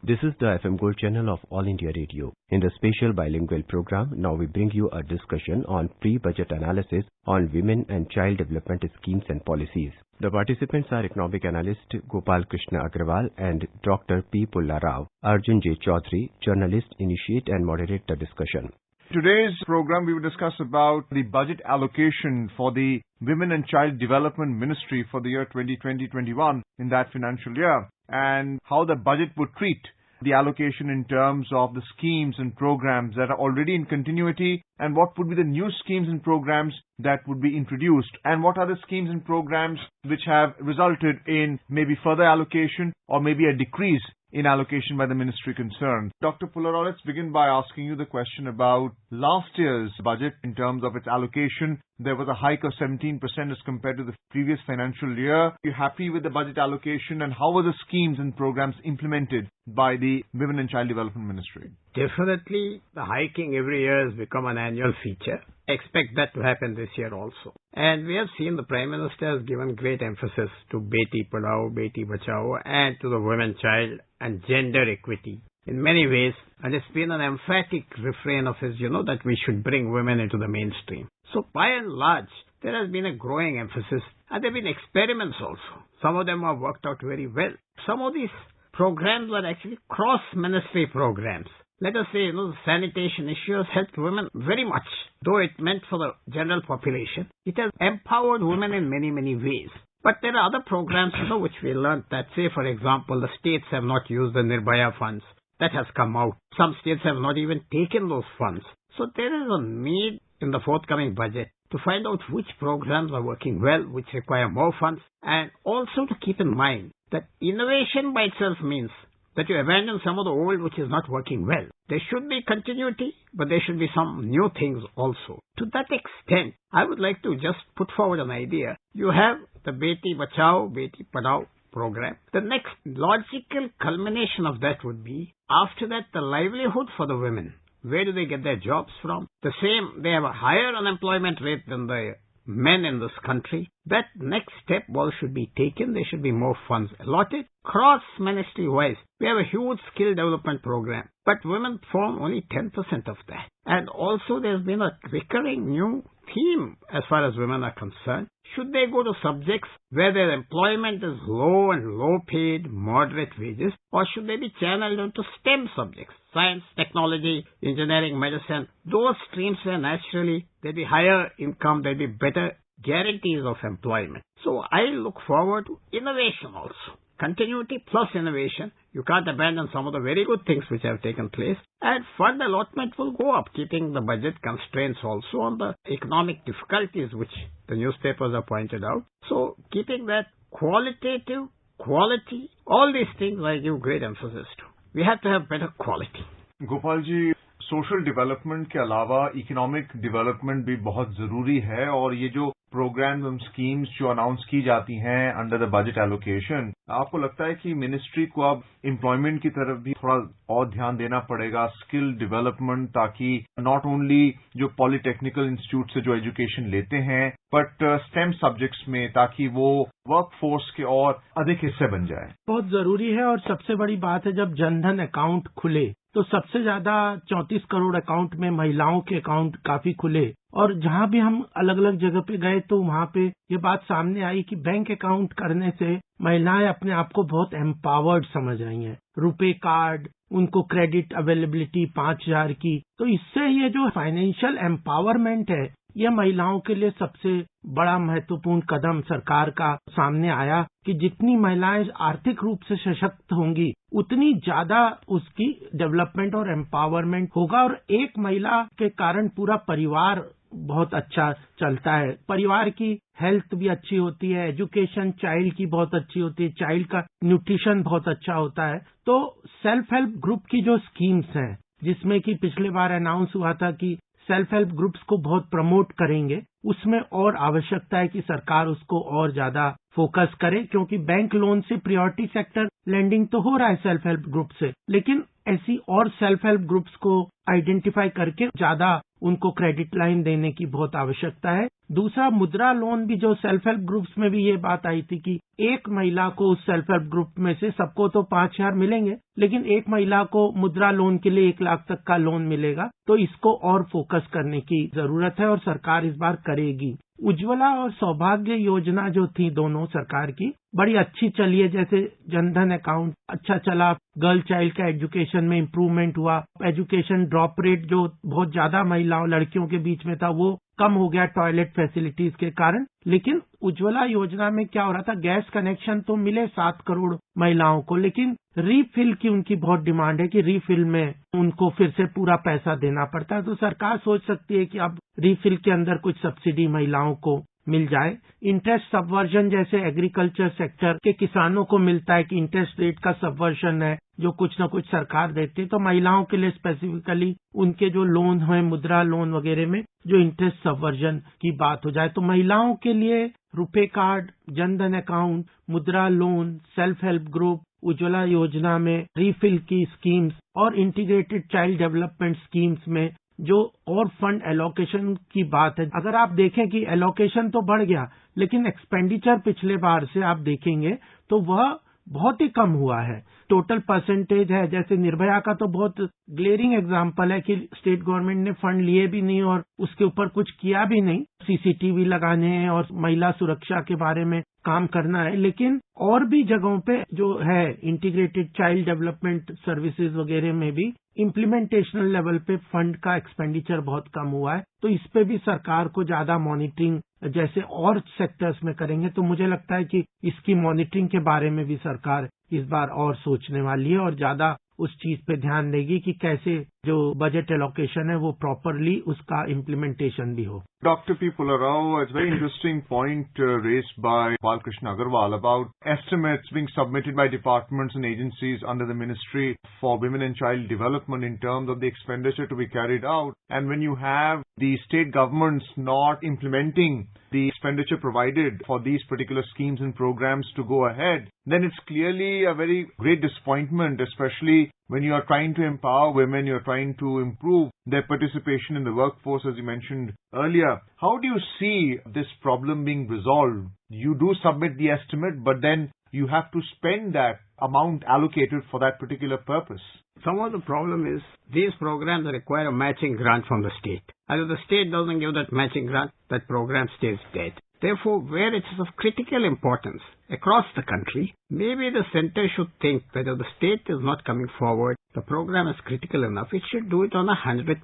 This is the FM Gold channel of All India Radio. In the special bilingual program, now we bring you a discussion on pre-budget analysis on women and child development schemes and policies. The participants are economic analyst Gopal Krishna Agrawal and Dr. P. Pulla Rao. Arjun J. Chaudhary, journalist, initiate and moderate the discussion. Today's program we will discuss about the budget allocation for the Women and Child Development Ministry for the year 2020-21 in that financial year, and how the budget would treat the allocation in terms of the schemes and programs that are already in continuity, and what would be the new schemes and programs that would be introduced, and what are the schemes and programs which have resulted in maybe further allocation or maybe a decrease in allocation by the ministry concerned. Dr. Pulla Rao, let's begin by asking you the question about last year's budget in terms of its allocation. There was a hike of 17% as compared to the previous financial year. Are you happy with the budget allocation, and how were the schemes and programs implemented by the Women and Child Development Ministry? Definitely, the hiking every year has become an annual feature. Expect that to happen this year also. And we have seen the Prime Minister has given great emphasis to Beti Padhao, Beti Bachao, and to the women, child and gender equity in many ways. And it's been an emphatic refrain of his, that we should bring women into the mainstream. So by and large, there has been a growing emphasis, and there have been experiments also. Some of them have worked out very well. Some of these programs are actually cross-ministry programs. Let us say, the sanitation issue has helped women very much. Though it meant for the general population, it has empowered women in many, many ways. But there are other programs, which we learned that, say, for example, the states have not used the Nirbhaya funds. That has come out. Some states have not even taken those funds. So there is a need in the forthcoming budget to find out which programs are working well, which require more funds, and also to keep in mind that innovation by itself means that you abandon some of the old which is not working well. There should be continuity, but there should be some new things also. To that extent, I would like to just put forward an idea. You have the Beti Bachao, Beti Padhao program. The next logical culmination of that would be, after that, the livelihood for the women. Where do they get their jobs from? The same, they have a higher unemployment rate than the men in this country. That next step should be taken. There should be more funds allotted. Cross-ministry wise, we have a huge skill development program, but women form only 10% of that. And also there's been a recurring new theme as far as women are concerned. Should they go to subjects where their employment is low and low paid, moderate wages, or should they be channeled into STEM subjects? Science, technology, engineering, medicine, those streams where naturally there'll be higher income, there'll be better guarantees of employment. So I look forward to innovation also. Continuity plus innovation. You can't abandon some of the very good things which have taken place. And fund allotment will go up, keeping the budget constraints also on the economic difficulties which the newspapers have pointed out. So keeping that qualitative, quality, all these things I give great emphasis to. We have to have better quality. Gopal ji, social development के अलावा economic development भी बहुत जरूरी है, और ये जो programmes और स्कीम्स जो अनाउंस की जाती हैं अंडर द बजट एलोकेशन, आपको लगता है कि मिनिस्ट्री को अब एम्प्लॉयमेंट की तरफ भी थोड़ा और ध्यान देना पड़ेगा, स्किल डेवलपमेंट, ताकि नॉट ओनली जो पॉलिटेक्निकल इंस्टीट्यूट से जो एजुकेशन लेते हैं बट स्टेम सब्जेक्ट्स में, ताकि वो वर्क फोर्स के और अधिक हिस्से बन जाए? बहुत जरूरी है। और सबसे बड़ी बात है, जब जनधन अकाउंट खुले तो सबसे ज्यादा 34 करोड़ अकाउंट में महिलाओं के अकाउंट काफी खुले, और जहां भी हम अलग अलग जगह पे गए तो वहां पे ये बात सामने आई कि बैंक अकाउंट करने से महिलाएं अपने आप को बहुत एम्पावर्ड समझ रही हैं। रुपे कार्ड, उनको क्रेडिट अवेलेबिलिटी 5,000 की, तो इससे ये जो फाइनेंशियल एम्पावरमेंट है, यह महिलाओं के लिए सबसे बड़ा महत्वपूर्ण कदम सरकार का सामने आया कि जितनी महिलाएं आर्थिक रूप से सशक्त होंगी उतनी ज्यादा उसकी डेवलपमेंट और एम्पावरमेंट होगा, और एक महिला के कारण पूरा परिवार बहुत अच्छा चलता है। परिवार की हेल्थ भी अच्छी होती है, एजुकेशन चाइल्ड की बहुत अच्छी होती है, चाइल्ड का न्यूट्रिशन बहुत अच्छा होता है। तो सेल्फ हेल्प ग्रुप की जो स्कीम्स हैं, जिसमें कि पिछले बार अनाउंस हुआ था कि सेल्फ हेल्प ग्रुप्स को बहुत प्रमोट करेंगे, उसमें और आवश्यकता है कि सरकार उसको और ज्यादा फोकस करे, क्योंकि बैंक लोन से प्रायोरिटी सेक्टर लेंडिंग तो हो रहा है सेल्फ हेल्प ग्रुप से, लेकिन ऐसी और सेल्फ हेल्प ग्रुप्स को आइडेंटिफाई करके ज्यादा उनको क्रेडिट लाइन देने की बहुत आवश्यकता है। दूसरा, मुद्रा लोन भी, जो सेल्फ हेल्प ग्रुप्स में भी ये बात आई थी कि एक महिला को उस सेल्फ हेल्प ग्रुप में से, सबको तो 5,000 मिलेंगे, लेकिन एक महिला को मुद्रा लोन के लिए 1 लाख तक का लोन मिलेगा। तो इसको और फोकस करने की जरूरत है और सरकार इस बार करेगी। उज्ज्वला और सौभाग्य योजना जो थी दोनों सरकार की, बड़ी अच्छी चली है। जैसे जनधन अकाउंट अच्छा चला, गर्ल चाइल्ड का एजुकेशन में इम्प्रूवमेंट हुआ, एजुकेशन ड्रॉप रेट जो बहुत ज्यादा महिलाओं लड़कियों के बीच में था वो कम हो गया टॉयलेट फैसिलिटीज के कारण। लेकिन उज्ज्वला योजना में क्या हो रहा था, गैस कनेक्शन तो मिले 7 करोड़ महिलाओं को, लेकिन रीफिल की उनकी बहुत डिमांड है कि रीफिल में उनको फिर से पूरा पैसा देना पड़ता है। तो सरकार सोच सकती है कि अब रीफिल के अंदर कुछ सब्सिडी महिलाओं को मिल जाए। इंटरेस्ट सबवर्जन जैसे एग्रीकल्चर सेक्टर के किसानों को मिलता है कि इंटरेस्ट रेट का सबवर्जन है जो कुछ न कुछ सरकार देती है, तो महिलाओं के लिए स्पेसिफिकली उनके जो लोन है मुद्रा लोन वगैरह में जो इंटरेस्ट सबवर्जन की बात हो जाए। तो महिलाओं के लिए रुपे कार्ड, जनधन अकाउंट, मुद्रा loan, self help group, Ujjwala योजना में रीफिल की स्कीम्स और इंटीग्रेटेड चाइल्ड डेवलपमेंट स्कीम्स में जो और फंड एलोकेशन की बात है। अगर आप देखें कि एलोकेशन तो बढ़ गया, लेकिन एक्सपेंडिचर पिछले बार से आप देखेंगे तो वह बहुत ही कम हुआ है। टोटल परसेंटेज है, जैसे निर्भया का तो बहुत ग्लेरिंग एग्जांपल है कि स्टेट गवर्नमेंट ने फंड लिए भी नहीं और उसके ऊपर कुछ किया भी नहीं। सीसीटीवी लगाने हैं और महिला सुरक्षा के बारे में काम करना है, लेकिन और भी जगहों पे जो है इंटीग्रेटेड चाइल्ड डेवलपमेंट सर्विसेज वगैरह में भी इम्प्लीमेंटेशनल लेवल पे फंड का एक्सपेंडिचर बहुत कम हुआ है। तो इस पे भी सरकार को ज्यादा मॉनिटरिंग जैसे और सेक्टर्स में करेंगे तो मुझे लगता है कि इसकी मॉनिटरिंग के बारे में भी सरकार इस बार और सोचने वाली है और ज्यादा उस चीज पे ध्यान देगी कि कैसे जो बजट एलोकेशन है वो प्रॉपरली उसका इम्प्लीमेंटेशन भी हो। Dr. P. Pularao, it's a very interesting point raised by Balkrishna Agarwal about estimates being submitted by departments and agencies under the Ministry for Women and Child Development in terms of the expenditure to be carried out. And when you have the state governments not implementing the expenditure provided for these particular schemes and programs to go ahead, then it's clearly a very great disappointment, especially when you are trying to empower women, you're trying to improve their participation in the workforce, as you mentioned earlier. How do you see this problem being resolved? You do submit the estimate, but then you have to spend that amount allocated for that particular purpose. Some of the problem is these programs require a matching grant from the state. And if the state doesn't give that matching grant, that program stays dead. Therefore, where it is of critical importance across the country, maybe the center should think that if the state is not coming forward, the program is critical enough, it should do it on a 100%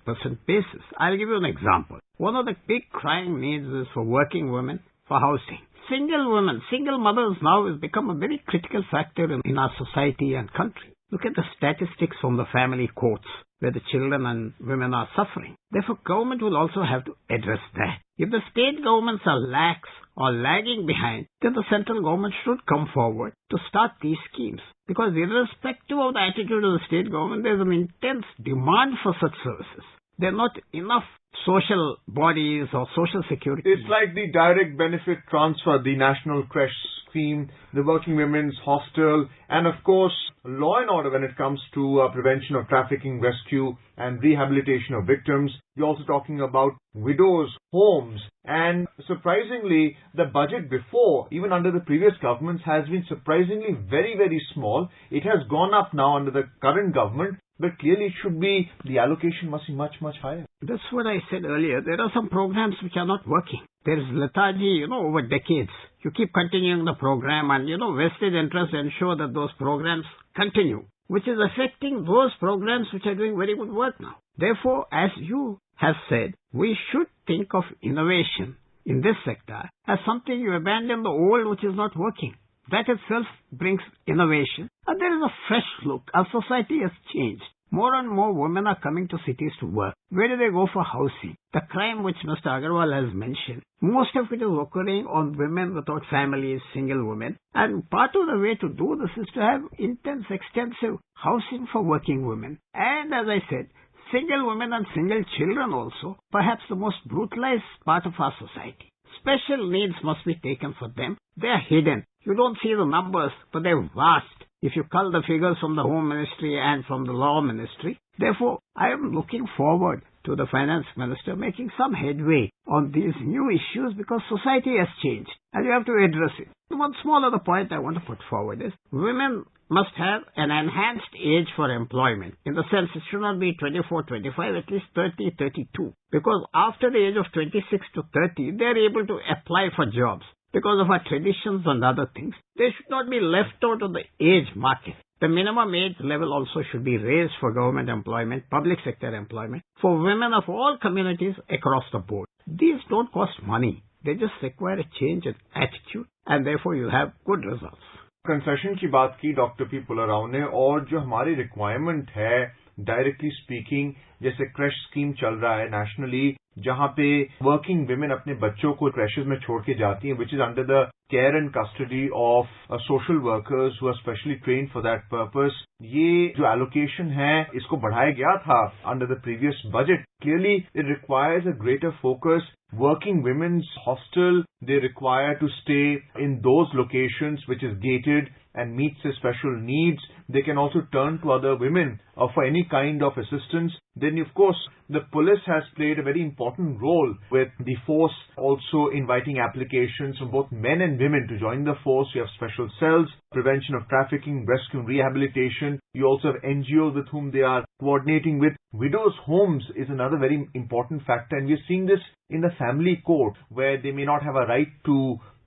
basis. I'll give you an example. One of the big crying needs is for working women for housing. Single women, single mothers now has become a very critical factor in our society and country. Look at the statistics from the family courts where the children and women are suffering. Therefore, government will also have to address that. If the state governments are lax or lagging behind, then the central government should come forward to start these schemes. Because irrespective of the attitude of the state government, there's an intense demand for such services. There are not enough social bodies or social security. It's like the direct benefit transfer, the National Creche Scheme, the Working Women's Hostel, and of course, law and order when it comes to prevention of trafficking, rescue, and rehabilitation of victims. You're also talking about widows' homes. And surprisingly, the budget before, even under the previous governments, has been surprisingly very, very small. It has gone up now under the current government. But clearly it should be, the allocation must be much, much higher. That's what I said earlier. There are some programs which are not working. There is lethargy, over decades. You keep continuing the program and, vested interests ensure that those programs continue, which is affecting those programs which are doing very good work now. Therefore, as you have said, we should think of innovation in this sector as something you abandon the old which is not working. That itself brings innovation. And there is a fresh look. Our society has changed. More and more women are coming to cities to work. Where do they go for housing? The crime which Mr. Agarwal has mentioned, most of it is occurring on women without families, single women. And part of the way to do this is to have intense, extensive housing for working women. And as I said, single women and single children also, perhaps the most brutalized part of our society. Special needs must be taken for them. They are hidden. You don't see the numbers, but they're vast. if you cull the figures from the Home Ministry and from the Law Ministry. Therefore, I am looking forward to the Finance Minister making some headway on these new issues because society has changed and you have to address it. One small other point I want to put forward is women must have an enhanced age for employment. In the sense, it should not be 24, 25, at least 30, 32. Because after the age of 26 to 30, they are able to apply for jobs. Because of our traditions and other things, they should not be left out of the age market. The minimum age level also should be raised for government employment, public sector employment, for women of all communities across the board. These don't cost money. They just require a change in attitude and therefore you'll have good results. Concession की बात की doctor P पुल्ला Rao ने, और जो हमारी requirement है directly speaking, जैसे crash scheme चल रहा है नेशनली, जहां पे वर्किंग विमेन अपने बच्चों को क्रैशेस में छोड़ के जाती हैं, which is under the care and custody of social workers who are specially trained for that purpose. ये जो एलोकेशन है इसको बढ़ाया गया था under the previous budget. Clearly, it requires a greater focus. Working women's hostel, they require to stay in those locations which is gated and meets their special needs. They can also turn to other women for any kind of assistance. Then, of course, the police has played a very important role with the force also inviting applications from both men and women to join the force. You have special cells, prevention of trafficking, rescue and rehabilitation. You also have NGOs with whom they are coordinating with. Widows' homes is another very important factor, and we're seeing this in the family court where they may not have a right to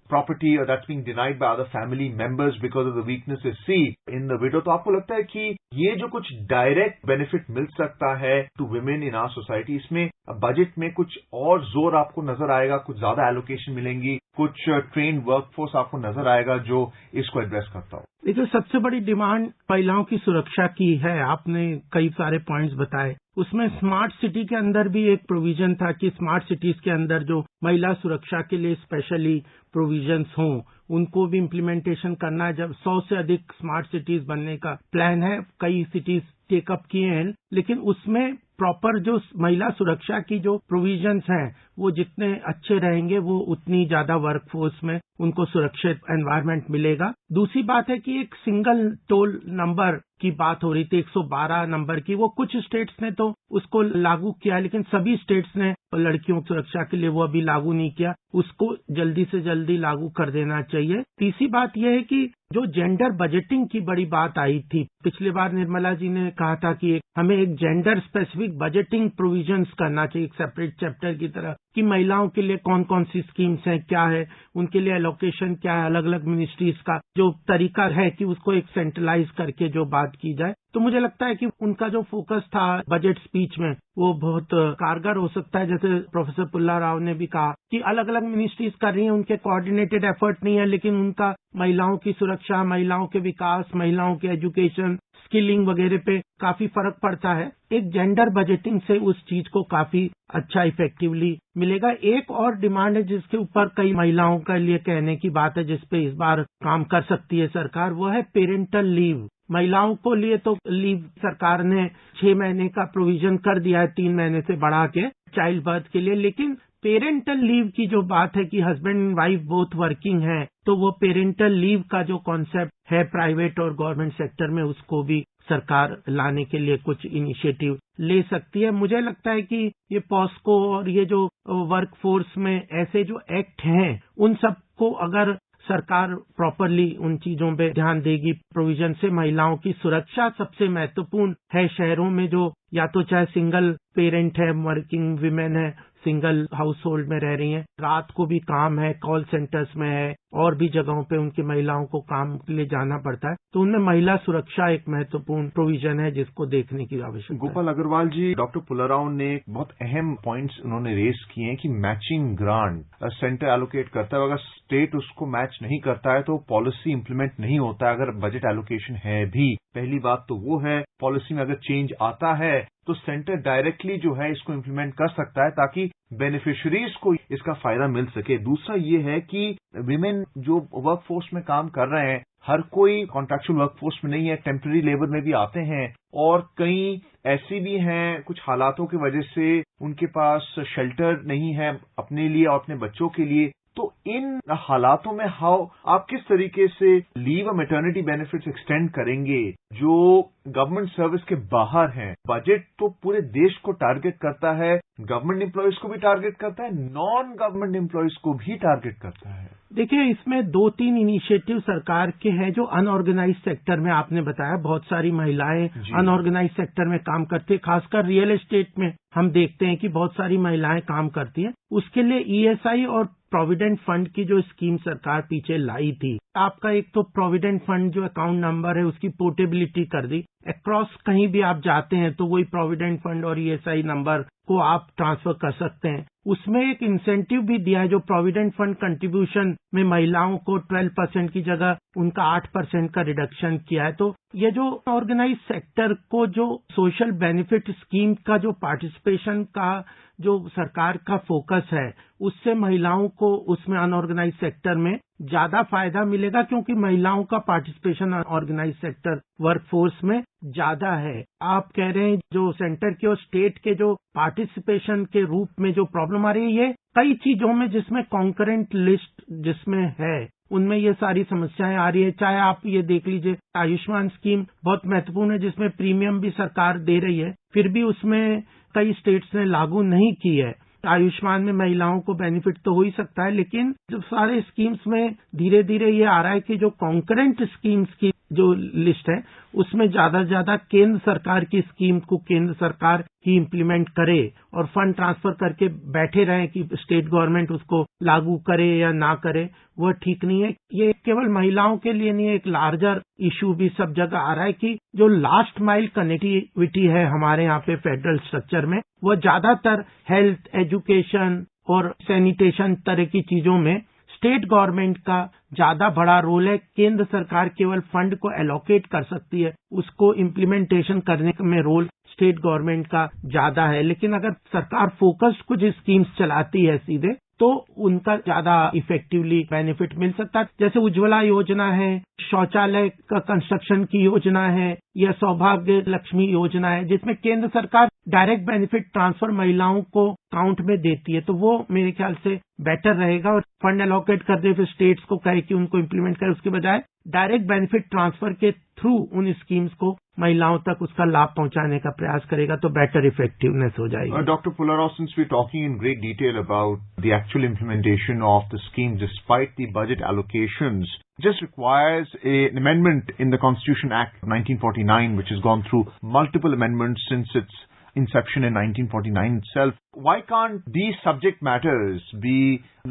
property or that's being denied by other family members because of the weakness they see in the widow. तो आपको लगता है कि ये जो कुछ direct benefit मिल सकता है to women in our society, इसमें बजट में कुछ और जोर आपको नजर आएगा, कुछ ज्यादा एलोकेशन मिलेंगी, कुछ ट्रेन वर्कफोर्स आपको नजर आएगा जो इसको एड्रेस करता हो? देखिए, सबसे बड़ी डिमांड महिलाओं की सुरक्षा की है. आपने कई सारे पॉइंट्स बताए. उसमें स्मार्ट सिटी के अंदर भी एक प्रोविजन था कि स्मार्ट सिटीज के अंदर जो महिला सुरक्षा के लिए स्पेशली प्रोविजंस हों, उनको भी इम्प्लीमेंटेशन करना है. जब 100 से अधिक स्मार्ट सिटीज बनने का प्लान है, कई सिटीज टेकअप किए हैं, लेकिन उसमें प्रॉपर जो महिला सुरक्षा की जो प्रोविजंस हैं वो जितने अच्छे रहेंगे वो उतनी ज्यादा वर्कफोर्स में उनको सुरक्षित एनवायरनमेंट मिलेगा. दूसरी बात है कि एक सिंगल टोल नंबर की बात हो रही थी, 112 नंबर की. वो कुछ स्टेट्स ने तो उसको लागू किया, लेकिन सभी स्टेट्स ने लड़कियों की सुरक्षा के लिए वो अभी लागू नहीं किया. उसको जल्दी से जल्दी लागू कर देना चाहिए. तीसरी बात यह है कि जो जेंडर बजटिंग की बड़ी बात आई थी, पिछली बार निर्मला जी ने कहा था कि हमें एक जेंडर स्पेसिफिक बजटिंग प्रोविजंस करना चाहिए, एक सेपरेट चैप्टर की तरह, कि महिलाओं के लिए कौन कौन सी स्कीम्स हैं, क्या है, उनके लिए एलोकेशन क्या है, अलग अलग मिनिस्ट्रीज का जो तरीका है कि उसको एक सेंट्रलाइज करके जो बात की जाए. तो मुझे लगता है कि उनका जो फोकस था बजट स्पीच में वो बहुत कारगर हो सकता है. जैसे प्रोफेसर पुल्ला राव ने भी कहा कि अलग अलग मिनिस्ट्रीज कर रही हैं, उनके कोऑर्डिनेटेड एफर्ट नहीं है, लेकिन उनका महिलाओं की सुरक्षा, महिलाओं के विकास, महिलाओं के एजुकेशन, स्किलिंग वगैरह पे काफी फर्क पड़ता है. एक जेंडर बजटिंग से उस चीज को काफी अच्छा इफेक्टिवली मिलेगा. एक और डिमांड है जिसके ऊपर कई महिलाओं के लिए कहने की बात है, जिसपे इस बार काम कर सकती है सरकार, वो है पेरेंटल लीव. महिलाओं को लिए तो लीव सरकार ने 6 महीने का प्रोविजन कर दिया है, 3 महीने से बढ़ा के चाइल्ड बर्थ के लिए, लेकिन पेरेंटल लीव की जो बात है कि husband and wife both working है, तो वो पेरेंटल लीव का जो कॉन्सेप्ट है प्राइवेट और गवर्नमेंट सेक्टर में, उसको भी सरकार लाने के लिए कुछ इनिशिएटिव ले सकती है. मुझे लगता है कि ये पॉस्को और ये जो वर्कफोर्स में ऐसे जो एक्ट हैं, उन सबको अगर सरकार प्रॉपरली उन चीजों पे ध्यान देगी, प्रोविजन से महिलाओं की सुरक्षा सबसे महत्वपूर्ण है. शहरों में जो या तो चाहे सिंगल पेरेंट है, वर्किंग विमेन है, सिंगल हाउस होल्ड में रह रही हैं, रात को भी काम है, कॉल सेंटर्स में है, और भी जगहों पे उनकी महिलाओं को काम के लिए जाना पड़ता है, तो उनमें महिला सुरक्षा एक महत्वपूर्ण प्रोविजन है जिसको देखने की आवश्यकता है. गोपाल अग्रवाल जी, डॉक्टर पुल्ला राव ने बहुत अहम पॉइंट्स उन्होंने रेज किए हैं कि मैचिंग ग्रांट सेंटर एलोकेट करता है, अगर स्टेट उसको मैच नहीं करता है तो पॉलिसी इंप्लीमेंट नहीं होता है, अगर बजट एलोकेशन है भी. पहली बात तो वो है, पॉलिसी में अगर चेंज आता है तो सेंटर डायरेक्टली जो है इसको इम्प्लीमेंट कर सकता है ताकि बेनिफिशरीज को इसका फायदा मिल सके. दूसरा ये है कि विमेन जो वर्कफोर्स में काम कर रहे हैं, हर कोई कॉन्ट्रैक्चुअल वर्कफोर्स में नहीं है, टेम्पररी लेबर में भी आते हैं, और कई ऐसी भी हैं कुछ हालातों की वजह से उनके पास शेल्टर नहीं है अपने लिए और अपने बच्चों के लिए. तो इन हालातों में आप किस तरीके से लीव और मैटरनिटी बेनिफिट्स एक्सटेंड करेंगे जो गवर्नमेंट सर्विस के बाहर हैं? बजट तो पूरे देश को टारगेट करता है, गवर्नमेंट एम्प्लॉयज को भी टारगेट करता है, नॉन गवर्नमेंट एम्प्लॉयज को भी टारगेट करता है। देखिए, इसमें 2-3 इनिशिएटिव सरकार के हैं जो अनऑर्गेनाइज्ड सेक्टर में आपने बताया बहुत सारी महिलाएं अनऑर्गेनाइज्ड सेक्टर में काम करती है। खासकर रियल एस्टेट में हम देखते हैं कि बहुत सारी महिलाएं काम करती हैं। उसके लिए ईएसआई और प्रोविडेंट फंड की जो स्कीम सरकार पीछे लाई थी, आपका एक तो प्रोविडेंट फंड जो अकाउंट नंबर है उसकी पोर्टेबिलिटी कर दी, अक्रॉस कहीं भी आप जाते हैं तो वही प्रोविडेंट फंड और ईएसआई नंबर को आप ट्रांसफर कर सकते हैं। उसमें एक इंसेंटिव भी दिया है जो प्रोविडेंट फंड कंट्रीब्यूशन में महिलाओं को 12% की जगह उनका 8% का रिडक्शन किया है। तो ये जो ऑर्गेनाइज सेक्टर को जो सोशल बेनिफिट स्कीम का जो पार्टिसिपेशन का जो सरकार का फोकस है, उससे महिलाओं को उसमें अनऑर्गेनाइज सेक्टर में ज्यादा फायदा मिलेगा, क्योंकि महिलाओं का पार्टिसिपेशन ऑर्गेनाइज सेक्टर वर्कफोर्स में ज्यादा है। आप कह रहे हैं जो सेंटर के और स्टेट के जो पार्टिसिपेशन के रूप में जो प्रॉब्लम आ रही है, ये कई चीजों में जिसमें कॉन्करेंट लिस्ट जिसमें है उनमें ये सारी समस्याएं आ रही है। चाहे आप ये देख लीजिए, आयुष्मान स्कीम बहुत महत्वपूर्ण है जिसमें प्रीमियम भी सरकार दे रही है, फिर भी उसमें कई स्टेट्स ने लागू नहीं की है। आयुष्मान में महिलाओं को बेनिफिट तो हो ही सकता है, लेकिन जो सारे स्कीम्स में धीरे धीरे ये आ रहा है कि जो कॉन्करेंट स्कीम्स की जो लिस्ट है उसमें ज्यादा से ज्यादा केंद्र सरकार की स्कीम को केंद्र सरकार ही इम्प्लीमेंट करे और फंड ट्रांसफर करके बैठे रहे कि स्टेट गवर्नमेंट उसको लागू करे या ना करे, वह ठीक नहीं है। ये केवल महिलाओं के लिए नहीं है, एक लार्जर इशू भी सब जगह आ रहा है कि जो लास्ट माइल कनेक्टिविटी है हमारे यहाँ पे फेडरल स्ट्रक्चर में, वह ज्यादातर हेल्थ, एजुकेशन और सैनिटेशन तरह की चीजों में स्टेट गवर्नमेंट का ज्यादा बड़ा रोल है। केंद्र सरकार केवल फंड को एलोकेट कर सकती है, उसको इम्प्लीमेंटेशन करने में रोल स्टेट गवर्नमेंट का ज्यादा है। लेकिन अगर सरकार फोकस्ड कुछ स्कीम्स चलाती है सीधे, तो उनका ज्यादा इफेक्टिवली बेनिफिट मिल सकता है। जैसे उज्ज्वला योजना है, शौचालय का कंस्ट्रक्शन की योजना है, या सौभाग्य लक्ष्मी योजना है, जिसमें केंद्र सरकार डायरेक्ट बेनिफिट ट्रांसफर महिलाओं को अकाउंट में देती है, तो वो मेरे ख्याल से बेटर रहेगा। और फंड एलोकेट कर दे, फिर स्टेट्स को कहे कि उनको इम्प्लीमेंट करे, उसके बजाय डायरेक्ट बेनिफिट ट्रांसफर के थ्रू उन स्कीम्स को महिलाओं तक उसका लाभ पहुंचाने का प्रयास करेगा, तो बेटर इफेक्टिवनेस हो जाएगी। Dr. Pullarao, since we're talking in great detail about the actual implementation of the scheme despite the budget allocations, just requires an amendment in the Constitution Act of 1949, which has gone through multiple amendments since its inception in 1949 itself. Why can't these subject matters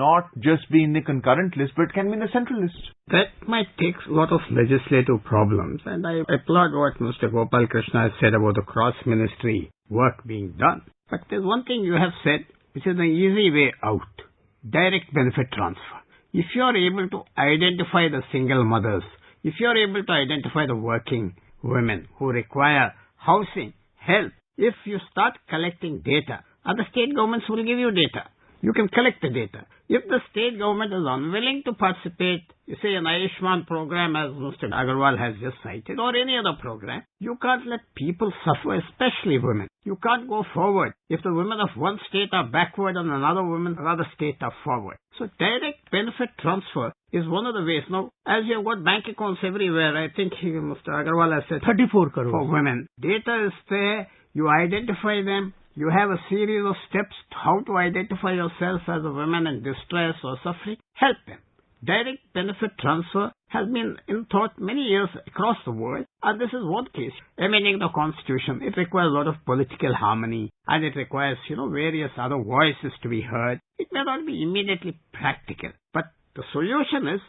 not just be in the concurrent list, but can be in the central list? That might take a lot of legislative problems, and I applaud what Mr. Gopal Krishna has said about the cross-ministry work being done. But there's one thing you have said, which is the easy way out: direct benefit transfer. If you are able to identify the single mothers, if you are able to identify the working women who require housing, help, if you start collecting data, other state governments will give you data. You can collect the data. If the state government is unwilling to participate, you say an Ayushman program, as Mr. Agarwal has just cited, or any other program, you can't let people suffer, especially women. You can't go forward if the women of one state are backward and another state are forward. So direct benefit transfer is one of the ways. Now, as you have got bank accounts everywhere, I think Mr. Agarwal has said 34 crore for women. Data is there. You identify them. You have a series of steps how to identify yourself as a woman in distress or suffering. Help them. Direct benefit transfer has been in thought many years across the world, and this is one case. Amending the Constitution, it requires a lot of political harmony, and it requires, various other voices to be heard. It may not be immediately practical, but the solution is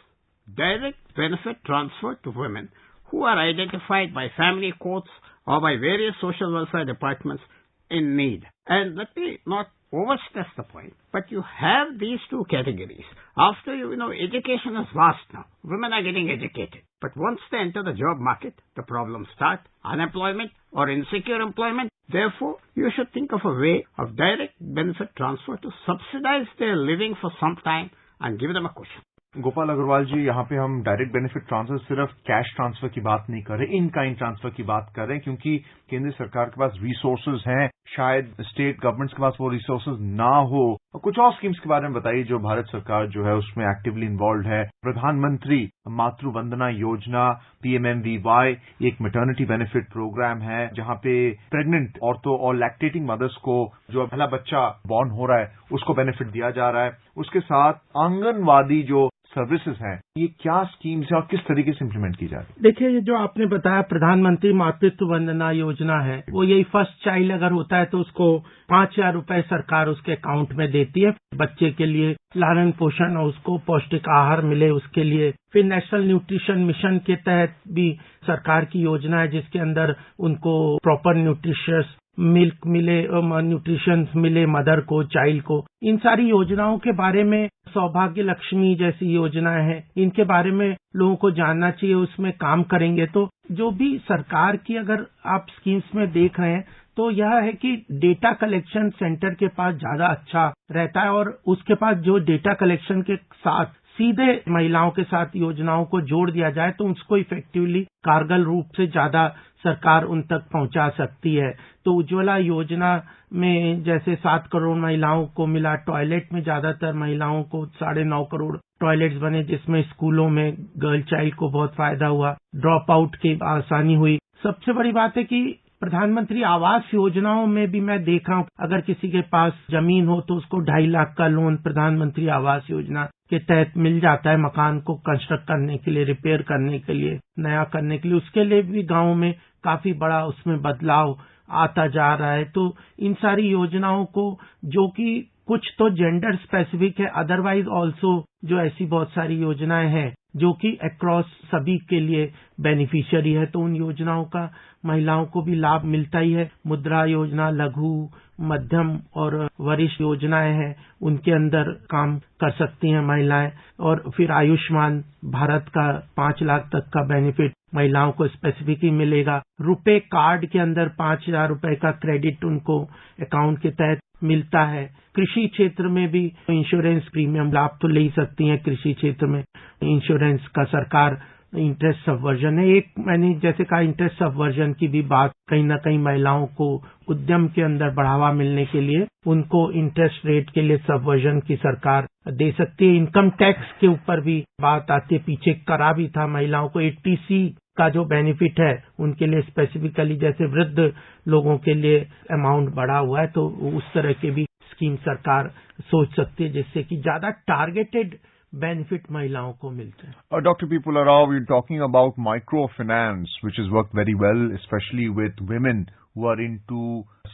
direct benefit transfer to women who are identified by family courts or by various social welfare departments in need. And let me not overstress the point, but you have these two categories. After education is vast now. Women are getting educated. But once they enter the job market, the problems start. Unemployment or insecure employment. Therefore, you should think of a way of direct benefit transfer to subsidize their living for some time and give them a cushion. Gopal Agarwal जी, यहाँ पे हम direct benefit transfer सिर्फ cash transfer की बात नहीं कर रहे, in kind transfer की बात कर रहे हैं, क्योंकि केंद्र सरकार के पास रिसोर्सेज हैं, शायद स्टेट गवर्नमेंट्स के पास वो रिसोर्सेज ना हो। और कुछ और स्कीम्स के बारे में बताइए जो भारत सरकार जो है उसमें एक्टिवली इन्वॉल्व है। प्रधानमंत्री मातृ वंदना योजना, PMMVY, एक मैटरनिटी बेनिफिट प्रोग्राम है जहाँ पे प्रेग्नेंट औरतों और लैक्टेटिंग मदर्स को जो पहला बच्चा बॉर्न हो रहा है उसको बेनिफिट दिया जा रहा है। उसके साथ आंगनवाड़ी जो सर्विसेज हैं, ये क्या स्कीम्स है और किस तरीके से इम्प्लीमेंट की जा रही है? देखिए, ये जो आपने बताया प्रधानमंत्री मातृत्व वंदना योजना है, वो यही फर्स्ट चाइल्ड अगर होता है तो उसको 5,000 रुपए सरकार उसके अकाउंट में देती है, बच्चे के लिए लालन पोषण और उसको पौष्टिक आहार मिले उसके लिए। फिर नेशनल न्यूट्रिशन मिशन के तहत भी सरकार की योजना है जिसके अंदर उनको प्रॉपर न्यूट्रिशियस मिल्क मिले, न्यूट्रिशन मिले मदर को, चाइल्ड को। इन सारी योजनाओं के बारे में, सौभाग्य लक्ष्मी जैसी योजनाएं हैं, इनके बारे में लोगों को जानना चाहिए, उसमें काम करेंगे तो जो भी सरकार की अगर आप स्कीम्स में देख रहे हैं तो यह है कि डेटा कलेक्शन सेंटर के पास ज्यादा अच्छा रहता है और उसके पास जो डेटा कलेक्शन के साथ सीधे महिलाओं के साथ योजनाओं को जोड़ दिया जाए तो उसको इफेक्टिवली कारगर रूप से ज्यादा सरकार उन तक पहुंचा सकती है। तो उज्ज्वला योजना में जैसे 7 करोड़ महिलाओं को मिला, टॉयलेट में ज्यादातर महिलाओं को 9.5 करोड़ टॉयलेट्स बने जिसमें स्कूलों में गर्ल चाइल्ड को बहुत फायदा हुआ, ड्रॉप आउट की आसानी हुई। सबसे बड़ी बात है कि प्रधानमंत्री आवास योजनाओं में भी मैं देख रहा हूं, अगर किसी के पास जमीन हो तो उसको 2.5 लाख का लोन प्रधानमंत्री आवास योजना के तहत मिल जाता है मकान को कंस्ट्रक्ट करने के लिए, रिपेयर करने के लिए, नया करने के लिए। उसके लिए भी गांव में काफी बड़ा उसमें बदलाव आता जा रहा है। तो इन सारी योजनाओं को, जो कि कुछ तो जेंडर स्पेसिफिक है, अदरवाइज ऑल्सो जो ऐसी बहुत सारी योजनाएं हैं जो कि अक्रॉस सभी के लिए बेनिफिशियरी है, तो उन योजनाओं का महिलाओं को भी लाभ मिलता ही है। मुद्रा योजना, लघु, मध्यम और वरिष्ठ योजनाएं हैं, उनके अंदर काम कर सकती हैं महिलाएं। और फिर आयुष्मान भारत का 5 लाख तक का बेनिफिट महिलाओं को स्पेसिफिकली मिलेगा। रुपे कार्ड के अंदर 5,000 रुपए का क्रेडिट उनको अकाउंट के तहत मिलता है। कृषि क्षेत्र में भी इंश्योरेंस प्रीमियम लाभ तो ले ही सकती हैं। कृषि क्षेत्र में इंश्योरेंस का सरकार इंटरेस्ट सबवर्जन है, एक मैंने जैसे कहा इंटरेस्ट सबवर्जन की भी बात, कहीं ना कहीं महिलाओं को उद्यम के अंदर बढ़ावा मिलने के लिए उनको इंटरेस्ट रेट के लिए सबवर्जन की सरकार दे सकती है। इनकम टैक्स के ऊपर भी बात आती है, पीछे करा भी था महिलाओं को 80C का जो बेनिफिट है उनके लिए स्पेसिफिकली, जैसे वृद्ध लोगों के लिए अमाउंट बढ़ा हुआ है, तो उस तरह के भी स्कीम सरकार सोच सकती है जिससे कि ज्यादा टारगेटेड बेनिफिट महिलाओं को मिलते हैं। Dr. P. Pula Rao, we're talking about microfinance, which has worked very well, especially with women who are into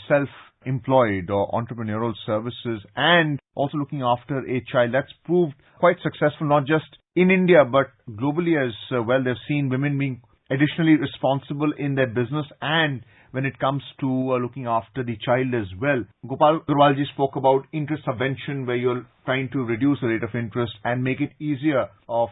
self-employed or entrepreneurial services and also looking after a child. That's proved quite successful, not just in India, but globally as well. They've seen women being additionally responsible in their business and when it comes to looking after the child as well. Gopal Agarwal ji spoke about interest subvention, where you're trying to reduce the rate of interest and make it easier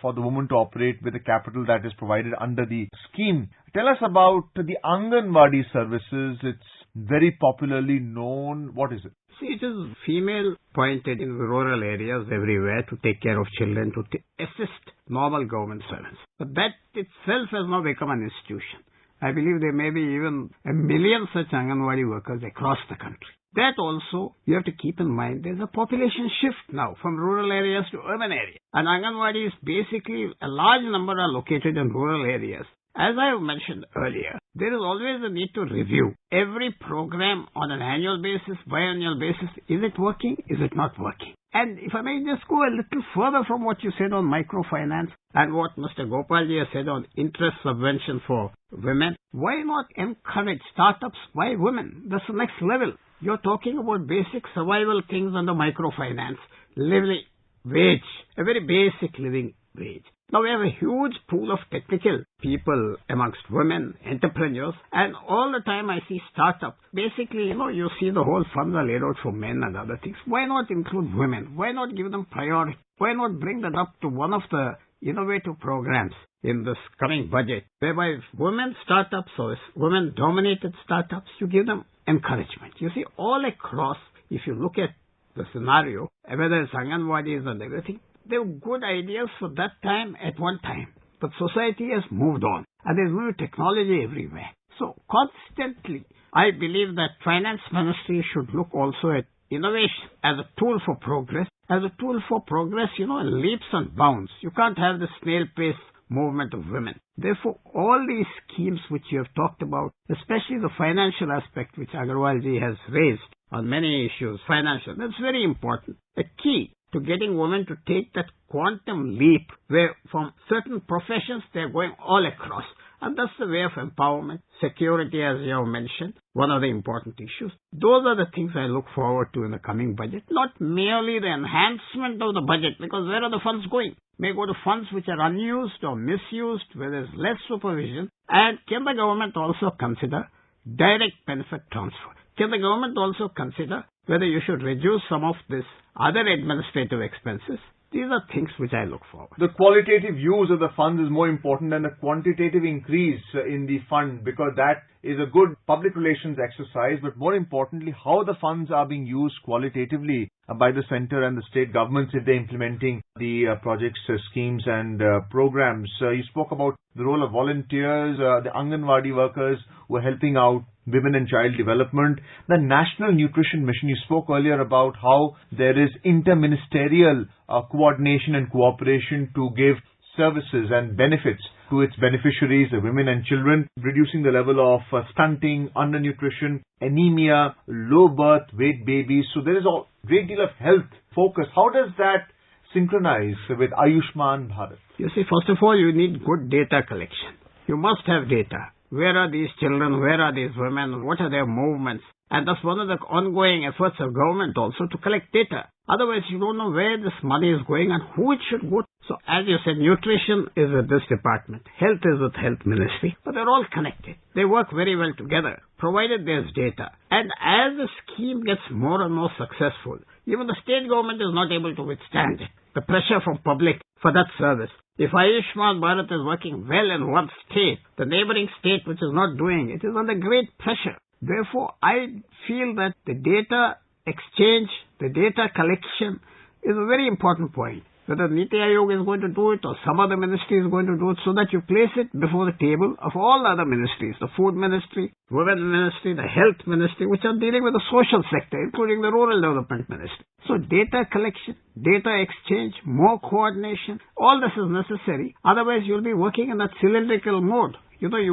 for the woman to operate with the capital that is provided under the scheme. Tell us about the Anganwadi services. It's very popularly known. What is it? See, it is female pointed in rural areas everywhere to take care of children, to assist normal government servants. But that itself has now become an institution. I believe there may be even 1 million such Anganwadi workers across the country. That also, you have to keep in mind, there's a population shift now from rural areas to urban areas. And Anganwadi is basically, a large number are located in rural areas. As I mentioned earlier, there is always a need to review every program on an annual basis, biannual basis. Is it working? Is it not working? And if I may just go a little further from what you said on microfinance and what Mr. Gopalji has said on interest subvention for women, why not encourage startups by women? That's the next level. You're talking about basic survival things under microfinance, living wage, a very basic living wage. Now we have a huge pool of technical people amongst women, entrepreneurs, and all the time I see startups. Basically, you see the whole funds are laid out for men and other things. Why not include women? Why not give them priority? Why not bring that up to one of the innovative programs in this coming budget, whereby women startups or women-dominated startups, you give them encouragement. You see, all across, if you look at the scenario, whether it's Anganwadis and everything, They were good ideas for that time at one time. But society has moved on and there's new technology everywhere. So constantly, I believe that Finance Ministry should look also at innovation as a tool for progress. As a tool for progress, in leaps and bounds. You can't have the snail-paced movement of women. Therefore, all these schemes which you have talked about, especially the financial aspect which Agarwalji has raised on many issues, financial, that's very important. The key to getting women to take that quantum leap where from certain professions they're going all across. And that's the way of empowerment. Security, as you have mentioned, one of the important issues. Those are the things I look forward to in the coming budget. Not merely the enhancement of the budget, because where are the funds going? May go to funds which are unused or misused, where there's less supervision. And can the government also consider direct benefit transfer? Can the government also consider whether you should reduce some of this other administrative expenses? These are things which I look forward. The qualitative use of the funds is more important than the quantitative increase in the fund, because that is a good public relations exercise, but more importantly, how the funds are being used qualitatively by the center and the state governments if they're implementing the projects, schemes and programs. You spoke about the role of volunteers, the Anganwadi workers who are helping out women and child development. The National Nutrition Mission, you spoke earlier about how there is interministerial coordination and cooperation to give services and benefits to its beneficiaries, the women and children, reducing the level of stunting, undernutrition, anemia, low birth weight babies. So there is a great deal of health focus. How does that synchronize with Ayushman Bharat? You see, first of all, you need good data collection. You must have data. Where are these children? Where are these women? What are their movements? And that's one of the ongoing efforts of government also to collect data. Otherwise, you don't know where this money is going and who it should go to. So, as you said, nutrition is with this department. Health is with Health Ministry. But they're all connected. They work very well together, provided there's data. And as the scheme gets more and more successful, even the state government is not able to withstand it. The pressure from public for that service. If Ayushman Bharat is working well in one state, the neighboring state which is not doing it is under great pressure. Therefore, I feel that the data exchange, the data collection is a very important point. Whether Niti Aayog is going to do it or some other ministry is going to do it, so that you place it before the table of all other ministries, the Food Ministry, Women Ministry, the Health Ministry, which are dealing with the social sector, including the Rural Development Ministry. So data collection, data exchange, more coordination, all this is necessary. Otherwise, you'll be working in that cylindrical mode.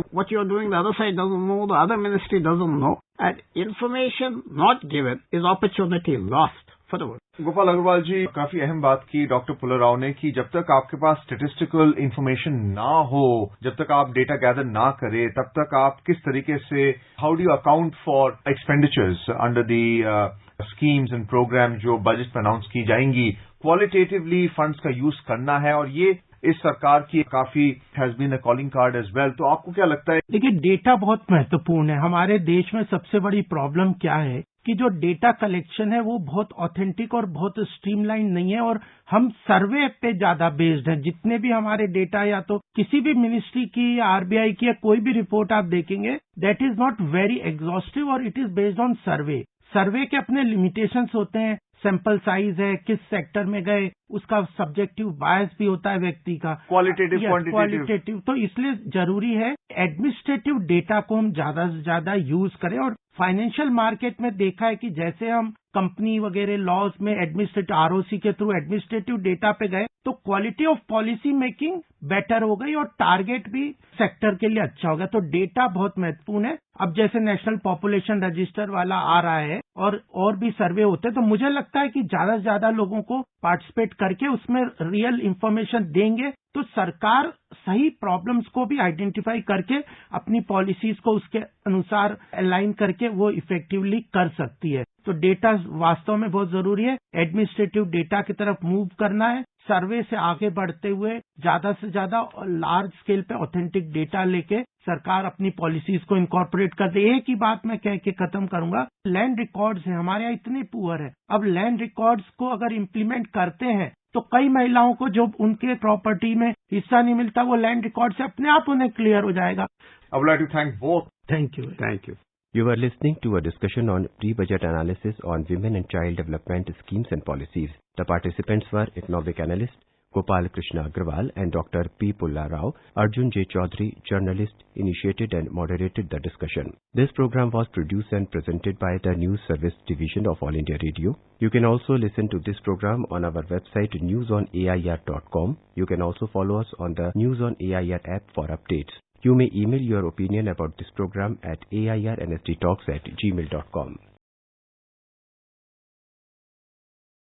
What you're doing, the other side doesn't know, the other ministry doesn't know. And information not given is opportunity lost for the world. Gopal Agarwal जी, काफी अहम बात की doctor पुल्लर Rao ने कि जब तक आपके पास statistical information ना हो, जब तक आप डेटा गैदर ना करें, तब तक आप किस तरीके से how do you account for expenditures under the schemes and programme जो बजट में अनाउंस की जाएंगी, क्वालिटेटिवली फंड्स का यूज करना है, और ये इस सरकार की काफी has been a calling card as well. तो आपको क्या लगता है? देखिए, डेटा बहुत महत्वपूर्ण है. हमारे देश में सबसे बड़ी प्रॉब्लम क्या है कि जो डेटा कलेक्शन है वो बहुत ऑथेंटिक और बहुत स्ट्रीमलाइन नहीं है, और हम सर्वे पे ज्यादा बेस्ड हैं. जितने भी हमारे डेटा, या तो किसी भी मिनिस्ट्री की या आरबीआई की या कोई भी रिपोर्ट आप देखेंगे, that is not very exhaustive और इट इज बेस्ड ऑन सर्वे. सर्वे के अपने लिमिटेशंस होते हैं, सैंपल साइज है, किस सेक्टर में गए, उसका सब्जेक्टिव बायस भी होता है व्यक्ति का, क्वालिटेटिव. तो इसलिए जरूरी है एडमिनिस्ट्रेटिव डेटा को हम ज्यादा से ज्यादा यूज करें. और फाइनेंशियल मार्केट में देखा है कि जैसे हम कंपनी वगैरह लॉज में एडमिनिस्ट्रेटिव आरओसी के थ्रू एडमिनिस्ट्रेटिव डेटा पे गए तो quality of policy making better हो गई और टारगेट भी सेक्टर के लिए अच्छा हो गया. तो डेटा बहुत महत्वपूर्ण है. अब जैसे नेशनल पॉपुलेशन रजिस्टर वाला आ रहा है और भी सर्वे होते हैं, तो मुझे लगता है कि ज्यादा से ज्यादा लोगों को पार्टिसिपेट करके उसमें रियल इंफॉर्मेशन देंगे तो सरकार सही प्रॉब्लम्स को भी आइडेंटिफाई करके अपनी पॉलिसीज को उसके अनुसार अलाइन करके वो इफेक्टिवली कर सकती है. तो डेटा वास्तव में बहुत जरूरी है. एडमिनिस्ट्रेटिव डेटा की तरफ मूव करना है. सर्वे से आगे बढ़ते हुए ज्यादा से ज्यादा लार्ज स्केल पे ऑथेंटिक डेटा लेके सरकार अपनी पॉलिसीज को इनकॉर्पोरेट कर दे. एक ही बात मैं कह के खत्म करूंगा, लैंड रिकॉर्ड्स हैं हमारे यहाँ इतने पुअर है. अब लैंड रिकॉर्ड्स को अगर इम्प्लीमेंट करते हैं तो कई महिलाओं को जो उनके प्रॉपर्टी में हिस्सा नहीं मिलता वो लैंड रिकॉर्ड से अपने आप उन्हें क्लियर हो जाएगा. I would like to thank both. Thank you. Thank you. You are listening to a discussion on pre-budget analysis on women and child development schemes and policies. The participants were economic analyst Gopal Krishna Agrawal and Dr. P. Pulla Rao. Arjun J. Chaudhary, journalist, initiated and moderated the discussion. This program was produced and presented by the News Service Division of All India Radio. You can also listen to this program on our website newsonair.com. You can also follow us on the News on AIR app for updates. You may email your opinion about this program at airnsdtalks@gmail.com.